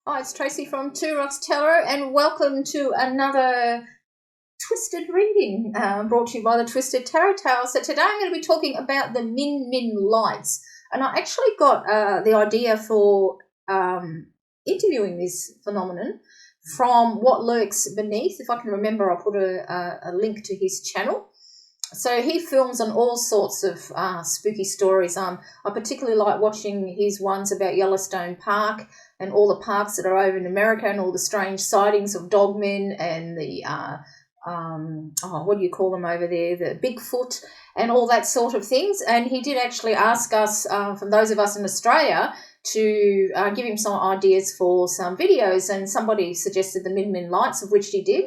Hi, it's Tracy from Two Rocks Tarot, and welcome to another Twisted reading brought to you by the Twisted Tarot Tale. So today I'm going to be talking about the Min Min lights, and I actually got the idea for interviewing this phenomenon from What Lurks Beneath. If I can remember, I'll put a link to his channel. So he films on all sorts of spooky stories. I particularly like watching his ones about Yellowstone Park and all the parks that are over in America and all the strange sightings of dogmen and the, what do you call them over there, the Bigfoot and all that sort of things. And he did actually ask us, from those of us in Australia, to give him some ideas for some videos, and somebody suggested the Min Min lights, of which he did.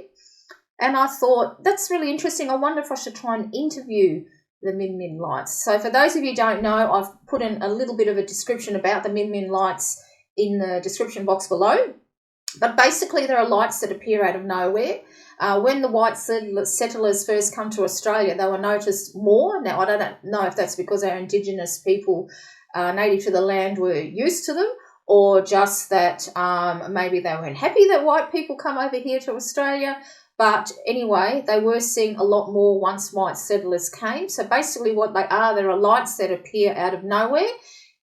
And I thought, that's really interesting. I wonder if I should try and interview the Min Min lights. So for those of you who don't know, I've put in a little bit of a description about the Min Min lights in the description box below. But basically, there are lights that appear out of nowhere. When the white settlers first come to Australia, they were noticed more. Now, I don't know if that's because our Indigenous people native to the land were used to them, or just that maybe they weren't happy that white people come over here to Australia. But anyway, they were seen a lot more once white settlers came. So basically what they are, there are lights that appear out of nowhere.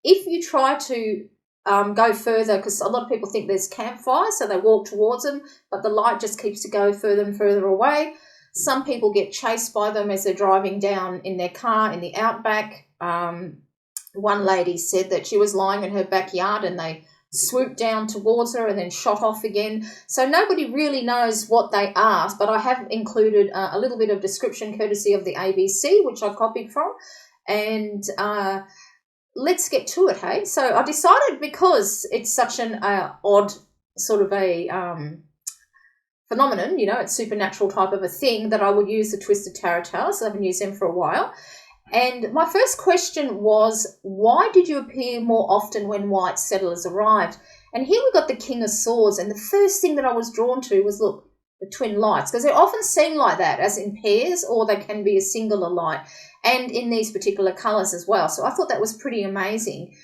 If you try to go further, because a lot of people think there's campfires, so they walk towards them, but the light just keeps to go further and further away. Some people get chased by them as they're driving down in their car in the outback. One lady said that she was lying in her backyard and they swooped down towards her and then shot off again. So nobody really knows what they are, but I have included a little bit of description courtesy of the ABC, which I copied from. And let's get to it, hey? So I decided, because it's such an odd sort of a phenomenon, it's supernatural type of a thing, that I would use the Twisted Tarot Tale. So I haven't used them for a while. And my first question was, why did you appear more often when white settlers arrived? And here we got the King of Swords, and the first thing that I was drawn to was, look, the twin lights, because they're often seen like that, as in pairs, or they can be a singular light, and in these particular colours as well. So I thought that was pretty amazing.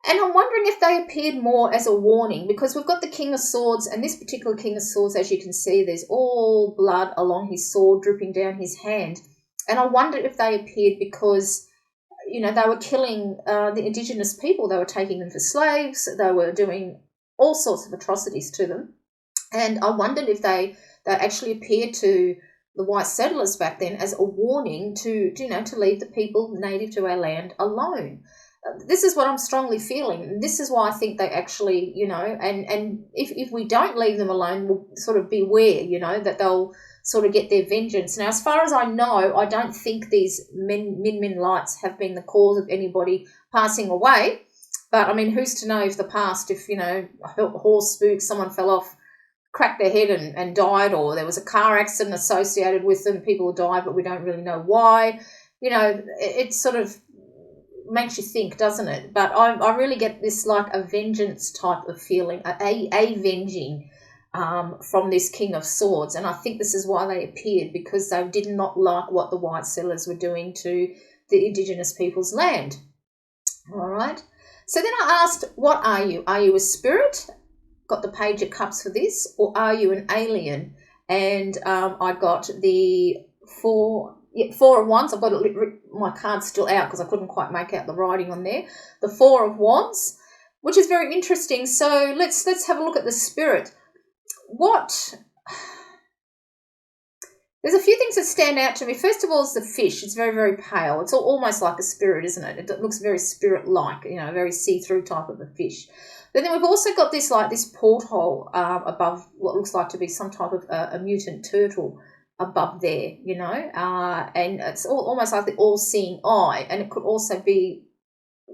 And I'm wondering if they appeared more as a warning, because we've got the King of Swords, and this particular King of Swords, as you can see, there's all blood along his sword dripping down his hand. And I wonder if they appeared because, they were killing the Indigenous people. They were taking them for slaves. They were doing all sorts of atrocities to them. And I wondered if they actually appeared to the white settlers back then as a warning to leave the people native to our land alone. This is what I'm strongly feeling. This is why I think they actually, and if we don't leave them alone, we'll sort of beware, that they'll sort of get their vengeance. Now, as far as I know, I don't think these Min Min lights have been the cause of anybody passing away. But, I mean, who's to know if the past, if, a horse spooked, someone fell off, cracked their head and died, or there was a car accident associated with them, people died, but we don't really know why. It sort of makes you think, doesn't it? But I really get this like a vengeance type of feeling, a avenging from this King of Swords. And I think this is why they appeared, because they did not like what the white settlers were doing to the Indigenous people's land. All right. So then I asked, what are you? Are you a spirit? Got the Page of Cups for this. Or are you an alien? And I got the Four of Wands. I've got my card's still out because I couldn't quite make out the writing on there. The Four of Wands, which is very interesting. So let's have a look at the spirit. There's a few things that stand out to me. First of all is the fish. It's very, very pale. It's almost like a spirit, isn't it? It looks very spirit-like, a very see-through type of a fish. But then we've also got this porthole above what looks like to be some type of a mutant turtle above there, and it's almost like the all-seeing eye, and it could also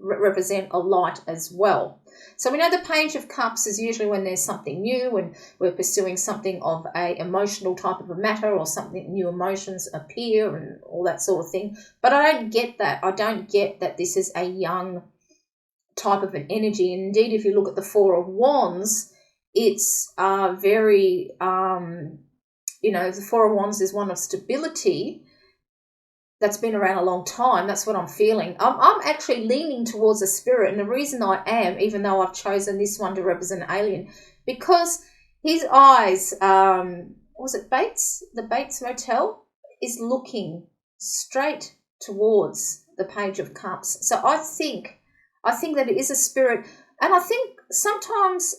represent a light as well. So we know the Page of Cups is usually when there's something new and we're pursuing something of a emotional type of a matter, or something, new emotions appear and all that sort of thing. But I don't get that. I don't get that this is a young type of an energy. And indeed, if you look at the Four of Wands, it's very, the Four of Wands is one of stability. that's been around a long time. That's what I'm feeling. I'm actually leaning towards a spirit, and the reason I am, even though I've chosen this one to represent an alien, because his eyes, was it Bates? The Bates Motel is looking straight towards the Page of Cups. So I think that it is a spirit, and I think sometimes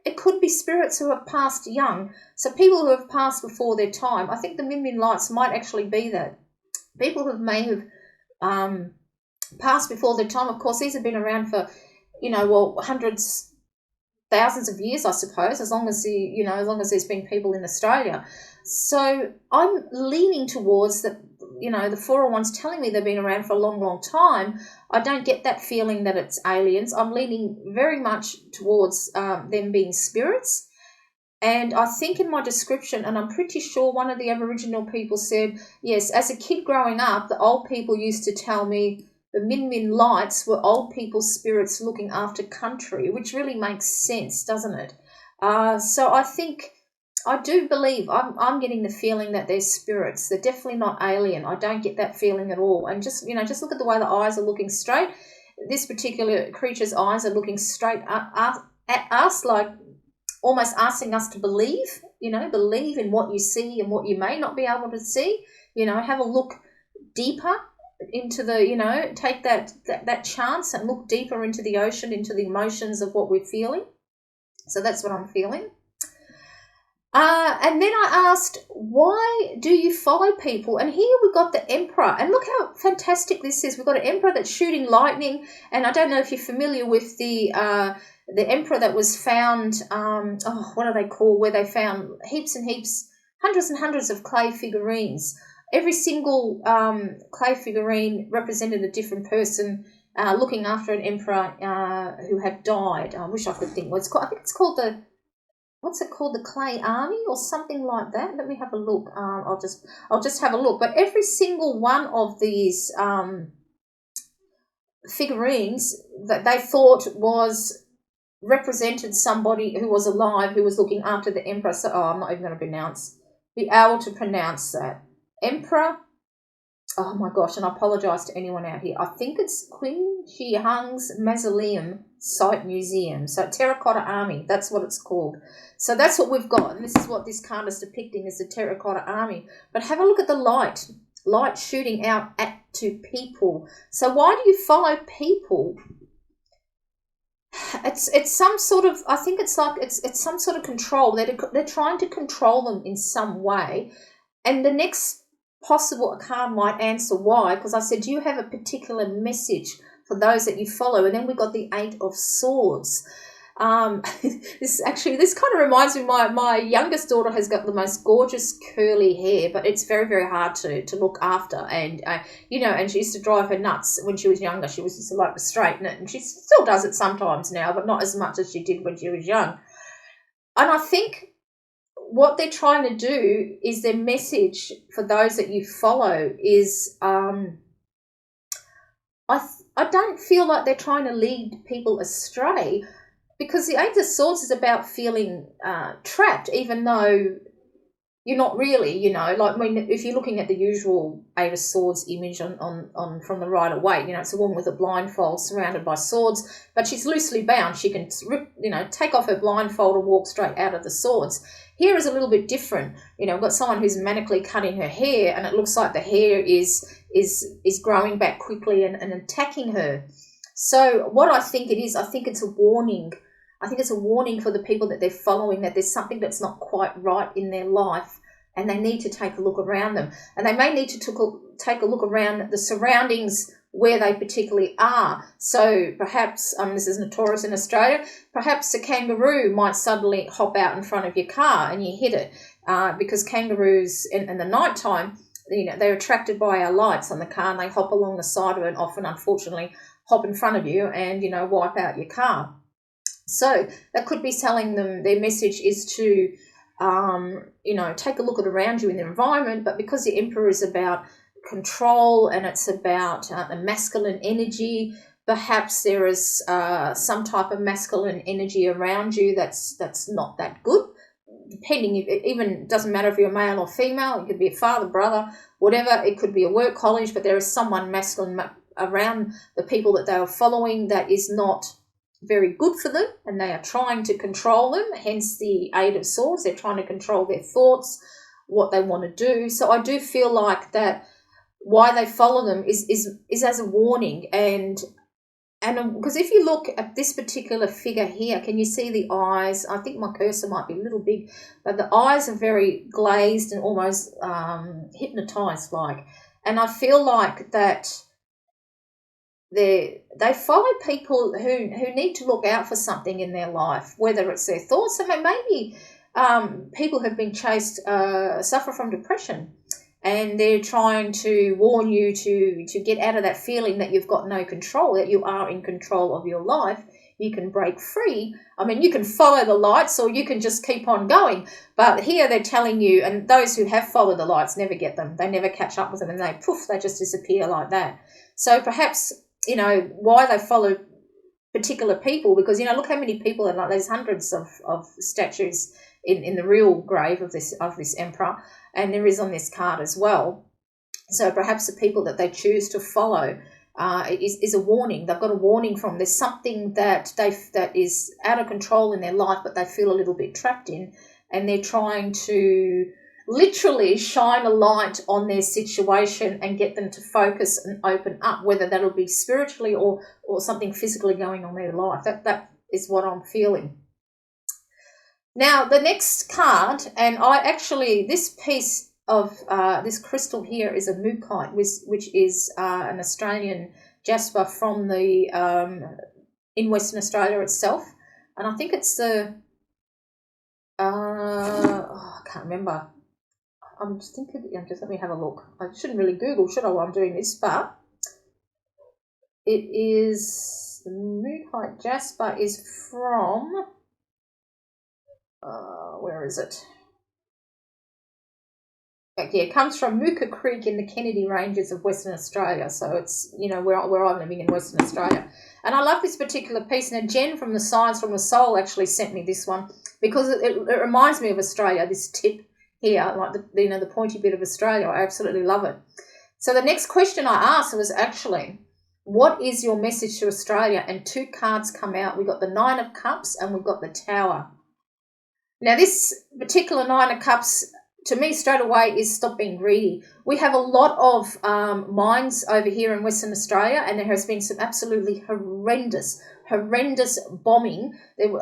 it could be spirits who have passed young. So people who have passed before their time. I think the Min Min lights might actually be that. People who may have passed before their time. Of course, these have been around for, hundreds, thousands of years, I suppose, as long as there's been people in Australia. So I'm leaning towards that, the 401's telling me they've been around for a long, long time. I don't get that feeling that it's aliens. I'm leaning very much towards them being spirits. And I think in my description, and I'm pretty sure one of the Aboriginal people said, yes, as a kid growing up, the old people used to tell me the Min Min lights were old people's spirits looking after country, which really makes sense, doesn't it? So I do believe, I'm getting the feeling that they're spirits. They're definitely not alien. I don't get that feeling at all. And just look at the way the eyes are looking straight. This particular creature's eyes are looking straight at us, like almost asking us to believe in what you see and what you may not be able to see. Have a look deeper into the, take that chance and look deeper into the ocean, into the emotions of what we're feeling. So that's what I'm feeling. And then I asked, why do you follow people? And here we've got the Emperor. And look how fantastic this is. We've got an Emperor that's shooting lightning. And I don't know if you're familiar with the Emperor that was found, what are they called, where they found heaps and heaps, hundreds and hundreds of clay figurines. Every single clay figurine represented a different person looking after an emperor who had died. I wish I could think what it's called. I think it's called the Clay Army or something like that. Let me have a look. I'll just have a look. But every single one of these figurines that they thought represented somebody who was alive, who was looking after the emperor. So, I'm not even going to be able to pronounce that. Emperor, oh my gosh, and I apologise to anyone out here. I think it's Qin Shi Huang's Mausoleum Site Museum. So Terracotta Army, that's what it's called. So that's what we've got, and this is what this card is depicting, is the Terracotta Army. But have a look at the light shooting out to people. So why do you follow people? It's some sort of, I think it's like it's some sort of control. They're trying to control them in some way. And the next possible card might answer why, because I said, do you have a particular message for those that you follow? And then we got the 8 of Swords. This kind of reminds me, my youngest daughter has got the most gorgeous curly hair, but it's very, very hard to look after. And, and she used to drive her nuts when she was younger. She was just like to straighten it, and she still does it sometimes now, but not as much as she did when she was young. And I think what they're trying to do is, their message for those that you follow is, I don't feel like they're trying to lead people astray, because the 8 of Swords is about feeling trapped, even though you're not really, like if you're looking at the usual 8 of Swords image on from the Rider Waite, it's a woman with a blindfold surrounded by swords, but she's loosely bound. She can take off her blindfold and walk straight out of the swords. Here is a little bit different. We've got someone who's manically cutting her hair, and it looks like the hair is growing back quickly and attacking her. So what I think it is, I think it's a warning. I think it's a warning for the people that they're following, that there's something that's not quite right in their life, and they need to take a look around them. And they may need to take a look around the surroundings where they particularly are. So perhaps, this is notorious in Australia, perhaps a kangaroo might suddenly hop out in front of your car and you hit it, because kangaroos in the night time, they're attracted by our lights on the car, and they hop along the side of it, and often, unfortunately, hop in front of you and, wipe out your car. So that could be telling them, their message is to, take a look at around you in the environment. But because the Emperor is about control, and it's about the masculine energy, perhaps there is some type of masculine energy around you that's not that good. depending, even doesn't matter if you're male or female, it could be a father, brother, whatever, it could be a work college, but there is someone masculine around the people that they are following that is not very good for them, and they are trying to control them, hence the Eight of Swords. They're trying to control their thoughts, what they want to do. So I do feel like that why they follow them is as a warning, and because if you look at this particular figure here, can you see the eyes? I think my cursor might be a little big, but the eyes are very glazed and almost hypnotized like. And I feel like that they follow people who need to look out for something in their life, whether it's their thoughts. I mean, maybe people have been chased, suffer from depression, and they're trying to warn you to get out of that feeling that you've got no control, that you are in control of your life. You can break free. I mean, you can follow the lights or you can just keep on going. But here they're telling you, and those who have followed the lights never get them. They never catch up with them, and they just disappear like that. So perhaps, why they follow particular people, because, look how many people are like, there's hundreds of statues in the real grave of this emperor, and there is on this card as well. So perhaps the people that they choose to follow is a warning. They've got a warning from, there's something that is out of control in their life, but they feel a little bit trapped in, and they're trying to literally shine a light on their situation and get them to focus and open up, whether that'll be spiritually or something physically going on in their life. That is what I'm feeling. Now, the next card, and this piece of this crystal here is a mookaite, which is an Australian jasper from in Western Australia itself, and I think it's the I can't remember. I'm just thinking. Just let me have a look. I shouldn't really Google, should I, while I'm doing this? But it is the mookaite jasper is from. Where is it? It comes from Mooka Creek in the Kennedy Ranges of Western Australia. So it's, where I'm living in Western Australia. And I love this particular piece. Now, Jen from the Science from the Soul actually sent me this one because it reminds me of Australia, this tip here, like the pointy bit of Australia. I absolutely love it. So the next question I asked was actually, what is your message to Australia? And two cards come out. We've got the Nine of Cups and we've got the Tower. Now, this particular Nine of Cups, to me, straight away, is stop being greedy. We have a lot of mines over here in Western Australia, and there has been some absolutely horrendous bombing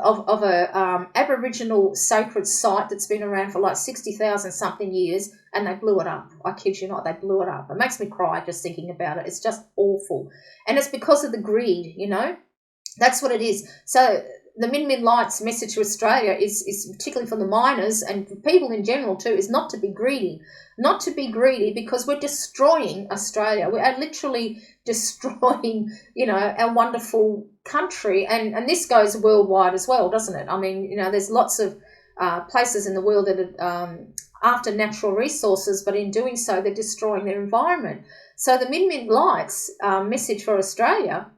of a Aboriginal sacred site that's been around for like 60,000 something years, and they blew it up. I kid you not, they blew it up. It makes me cry just thinking about it. It's just awful. And it's because of the greed, That's what it is. So the Min Lights message to Australia is particularly for the miners and for people in general too, is not to be greedy. Not to be greedy, because we're destroying Australia. We are literally destroying, our wonderful country. And this goes worldwide as well, doesn't it? I mean, there's lots of places in the world that are after natural resources, but in doing so, they're destroying their environment. So the Min Lights message for Australia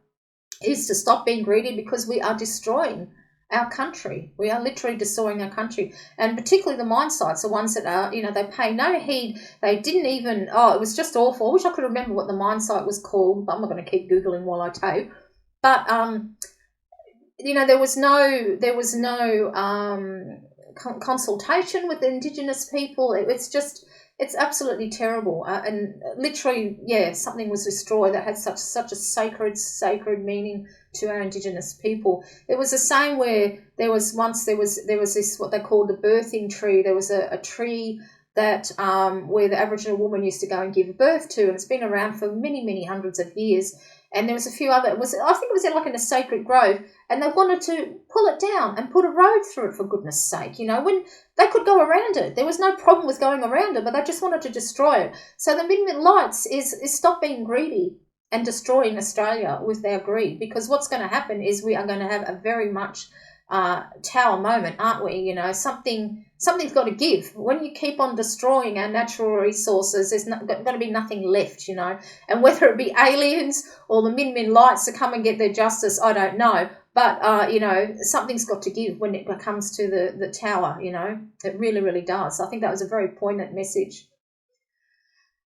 is to stop being greedy, because we are destroying our country. We are literally destroying our country. And particularly the mine sites, the ones that are, they pay no heed. They didn't even, it was just awful. I wish I could remember what the mine site was called, but I'm not going to keep Googling while I tape. But, there was no consultation with the Indigenous people. It's absolutely terrible, and literally, something was destroyed that had such a sacred meaning to our Indigenous people. It was the same where there was this what they called the birthing tree. There was a tree that where the Aboriginal woman used to go and give birth to, and it's been around for many hundreds of years. And there was a few other. I think it was like in a sacred grove, and they wanted to pull it down and put a road through it, for goodness sake. When they could go around it, there was no problem with going around it, but they just wanted to destroy it. So the Min Lights is stop being greedy and destroying Australia with their greed, because what's going to happen is we are going to have a very much Tower moment, aren't we? Something's got to give. When you keep on destroying our natural resources, there's going to be nothing left, And whether it be aliens or the Min Lights to come and get their justice, I don't know. But, something's got to give when it comes to the tower, It really, really does. I think that was a very poignant message.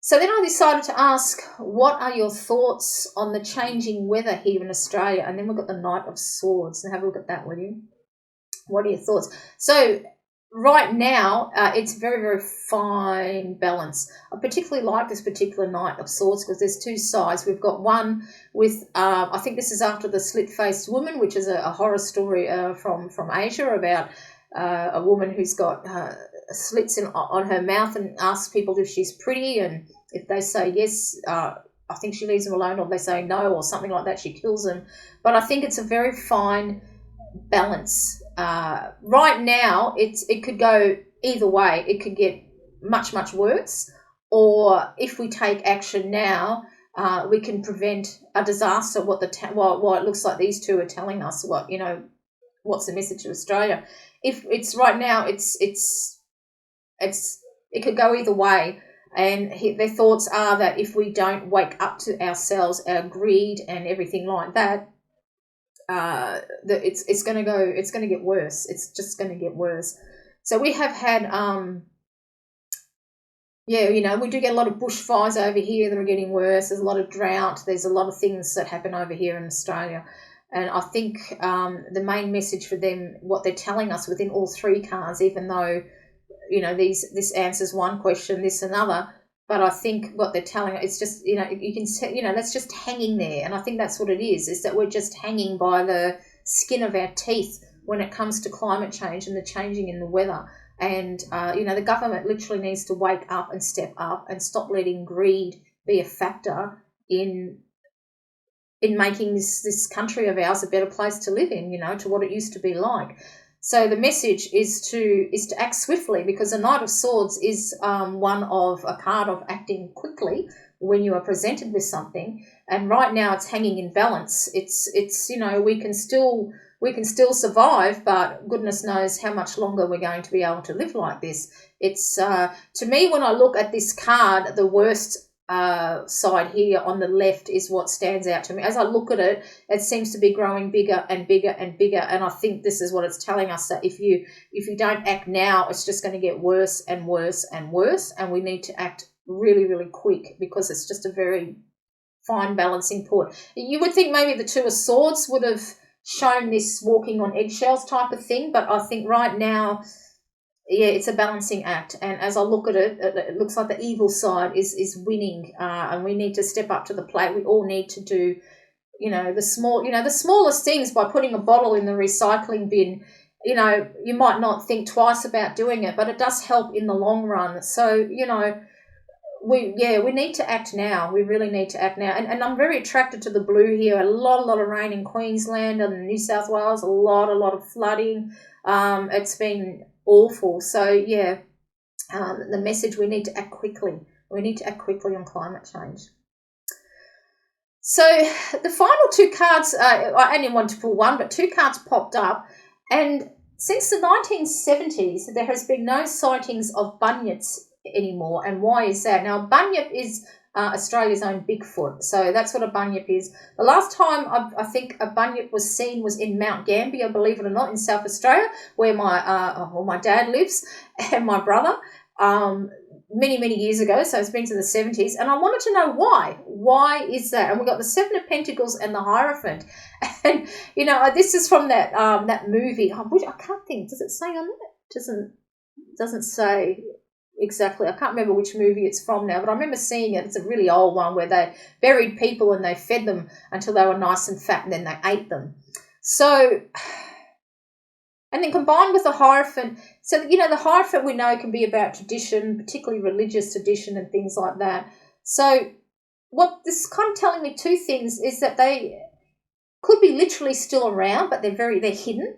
So then I decided to ask, what are your thoughts on the changing weather here in Australia? And then we've got the Knight of Swords. And have a look at that, will you? What are your thoughts? So right now, it's very, very fine balance. I particularly like this particular Knight of Swords because there's two sides. We've got one with, I think this is after the Slit-Faced Woman, which is a horror story from Asia about a woman who's got slits on her mouth and asks people if she's pretty, and if they say yes, I think she leaves them alone, or they say no or something like that, she kills them. But I think it's a very fine balance. Right now, it could go either way. It could get much, much worse, or if we take action now, we can prevent a disaster. What it looks like these two are telling us. What's the message to Australia? If it's right now, it could go either way. And their thoughts are that if we don't wake up to ourselves, our greed and everything like that, it's going to get worse. It's just going to get worse. So we have had, we do get a lot of bushfires over here that are getting worse. There's a lot of drought. There's a lot of things that happen over here in Australia. And I think the main message for them, what they're telling us within all three cards, even though, this answers one question, this another, but I think what they're telling us, it's just, you can say, that's just hanging there. And I think that's what it is that we're just hanging by the skin of our teeth when it comes to climate change and the changing in the weather. And, the government literally needs to wake up and step up and stop letting greed be a factor in making this country of ours a better place to live in, to what it used to be like. So the message is to act swiftly, because the Knight of Swords is one of a card of acting quickly when you are presented with something. And right now it's hanging in balance. It's we can still survive, but goodness knows how much longer we're going to be able to live like this. It's to me, when I look at this card, the worst side here on the left is what stands out to me. As I look at it, it seems to be growing bigger and bigger and bigger, and I think this is what it's telling us, that if you don't act now, it's just going to get worse and worse and worse, and we need to act really, really quick, because it's just a very fine balancing point. You would think maybe the Two of Swords would have shown this walking on eggshells type of thing, but I think right now, it's a balancing act, and as I look at it, it looks like the evil side is winning, and we need to step up to the plate. We all need to do, the smallest things. By putting a bottle in the recycling bin, you might not think twice about doing it, but it does help in the long run. So, we need to act now. We really need to act now. And I'm very attracted to the blue here. A lot of rain in Queensland and New South Wales, a lot of flooding. It's been awful. So, the message, we need to act quickly. We need to act quickly on climate change. So the final two cards, I only wanted to pull one, but two cards popped up. And since the 1970s, there has been no sightings of bunyips anymore. And why is that? Now, a bunyip is Australia's own Bigfoot. So that's what a bunyip is. The last time I think a bunyip was seen was in Mount Gambier, believe it or not, in South Australia, where my dad lives and my brother, many years ago. So it's been to the 70s. And I wanted to know why. Why is that? And we've got the Seven of Pentacles and the Hierophant. And, this is from that movie. I can't think. Does it say on it? Doesn't say exactly. I can't remember which movie it's from now, but I remember seeing it. It's a really old one where they buried people and they fed them until they were nice and fat, and then they ate them. So, and then combined with the Hierophant, so, the Hierophant we know can be about tradition, particularly religious tradition and things like that. So what this is kind of telling me two things is that they could be literally still around, but they're hidden.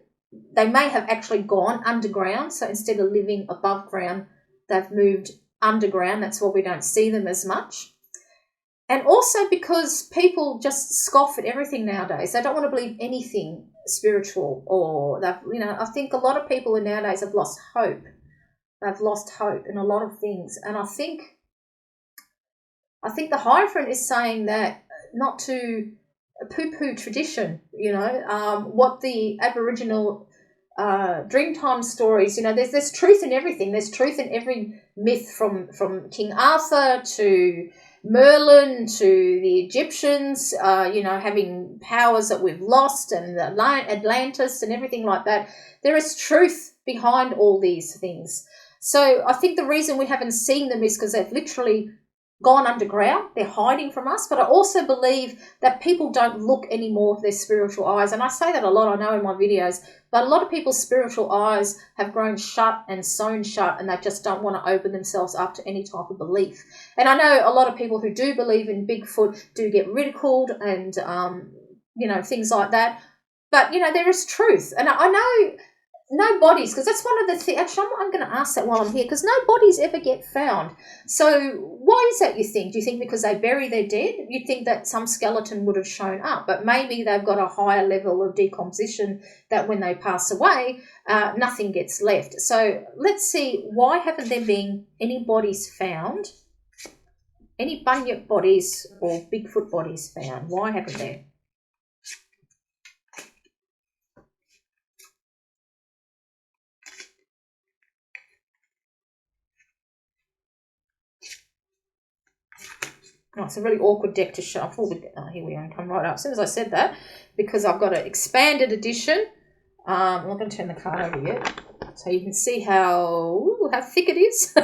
They may have actually gone underground. So instead of living above ground, they've moved underground. That's why we don't see them as much. And also because people just scoff at everything nowadays. They don't want to believe anything spiritual, or I think a lot of people nowadays have lost hope. They've lost hope in a lot of things. And I think the Hierophant is saying that not to poo-poo tradition, what the Aboriginal Dreamtime stories, there's truth in everything. There's truth in every myth from King Arthur to Merlin to the Egyptians, having powers that we've lost, and the Atlantis and everything like that. There is truth behind all these things. So I think the reason we haven't seen them is because they've literally gone underground. They're hiding from us. But I also believe that people don't look anymore with their spiritual eyes. And I say that a lot, I know, in my videos. But a lot of people's spiritual eyes have grown shut and sewn shut, and they just don't want to open themselves up to any type of belief. And I know a lot of people who do believe in Bigfoot do get ridiculed and, things like that. But, there is truth. And I know no bodies, because that's one of the things. Actually, I'm going to ask that while I'm here, because no bodies ever get found. So why is that, you think? Do you think because they bury their dead? You'd think that some skeleton would have shown up, but maybe they've got a higher level of decomposition that when they pass away, nothing gets left. So let's see, why haven't there been any bodies found, any bunyip bodies or Bigfoot bodies found? Why haven't there? Oh, it's a really awkward deck to shuffle. Here we are, come right up. As soon as I said that, because I've got an expanded edition. I'm not going to turn the card over yet, so you can see how thick it is.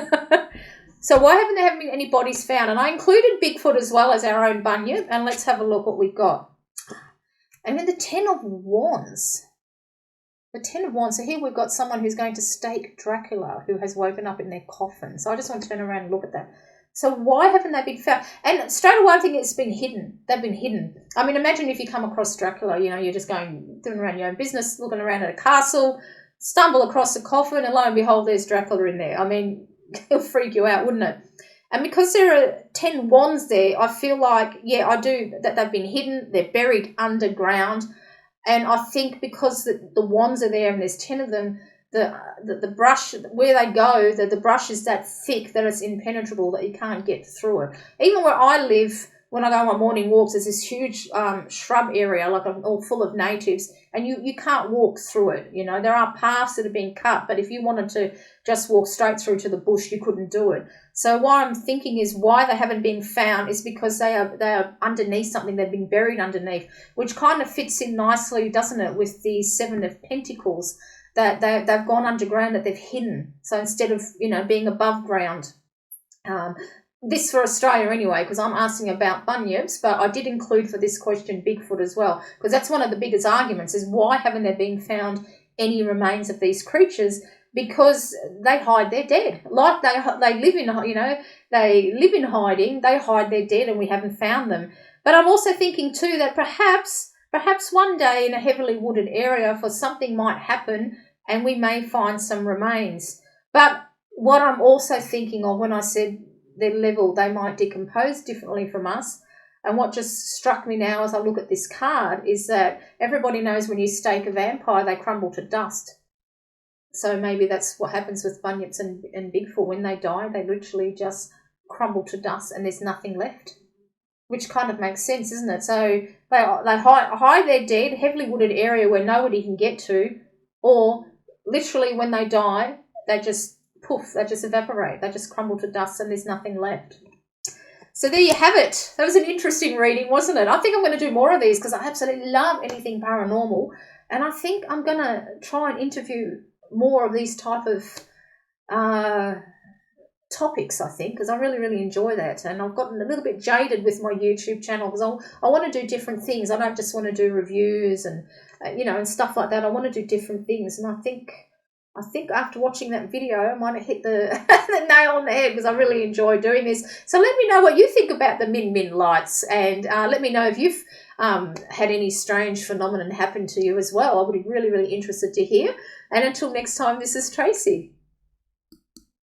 So why haven't there been any bodies found? And I included Bigfoot as well as our own bunyip, and let's have a look what we've got. And then the Ten of Wands. The Ten of Wands. So here we've got someone who's going to stake Dracula, who has woken up in their coffin. So I just want to turn around and look at that. So why haven't they been found? And straight away I think it's been hidden. They've been hidden. I mean, imagine if you come across Dracula, you're just doing around your own business, looking around at a castle, stumble across a coffin, and lo and behold, there's Dracula in there. I mean, it'll freak you out, wouldn't it? And because there are 10 wands there, I feel like, I do, that they've been hidden, they're buried underground. And I think because the wands are there and there's 10 of them, the brush, where they go, the brush is that thick that it's impenetrable, that you can't get through it. Even where I live, when I go on my morning walks, there's this huge shrub area, like all full of natives, and you can't walk through it. There are paths that have been cut, but if you wanted to just walk straight through to the bush, you couldn't do it. So what I'm thinking is why they haven't been found is because they are underneath something. They've been buried underneath, which kind of fits in nicely, doesn't it, with the Seven of Pentacles, that they've gone underground, that they've hidden. So instead of, being above ground, this for Australia anyway, because I'm asking about bunyips, but I did include for this question Bigfoot as well, because that's one of the biggest arguments is why haven't there been found any remains of these creatures? Because they hide their dead. Like they live in, they live in hiding, they hide their dead, and we haven't found them. But I'm also thinking too that perhaps one day in a heavily wooded area, for something might happen and we may find some remains. But what I'm also thinking of when I said their level, they might decompose differently from us. And what just struck me now as I look at this card is that everybody knows when you stake a vampire, they crumble to dust. So maybe that's what happens with bunyips and Bigfoot. When they die, they literally just crumble to dust and there's nothing left. Which kind of makes sense, isn't it? So they hide their dead, heavily wooded area where nobody can get to, or literally when they die, they just poof, they just evaporate, they just crumble to dust and there's nothing left. So there you have it. That was an interesting reading, wasn't it? I think I'm going to do more of these because I absolutely love anything paranormal, and I think I'm going to try and interview more of these type of topics, I think, because I really, really enjoy that. And I've gotten a little bit jaded with my YouTube channel because I want to do different things. I don't just want to do reviews and, and stuff like that. I want to do different things. And I think after watching that video, I might have hit the, the nail on the head because I really enjoy doing this. So let me know what you think about the Min lights, and let me know if you've had any strange phenomenon happen to you as well. I would be really, really interested to hear. And until next time, this is Tracy.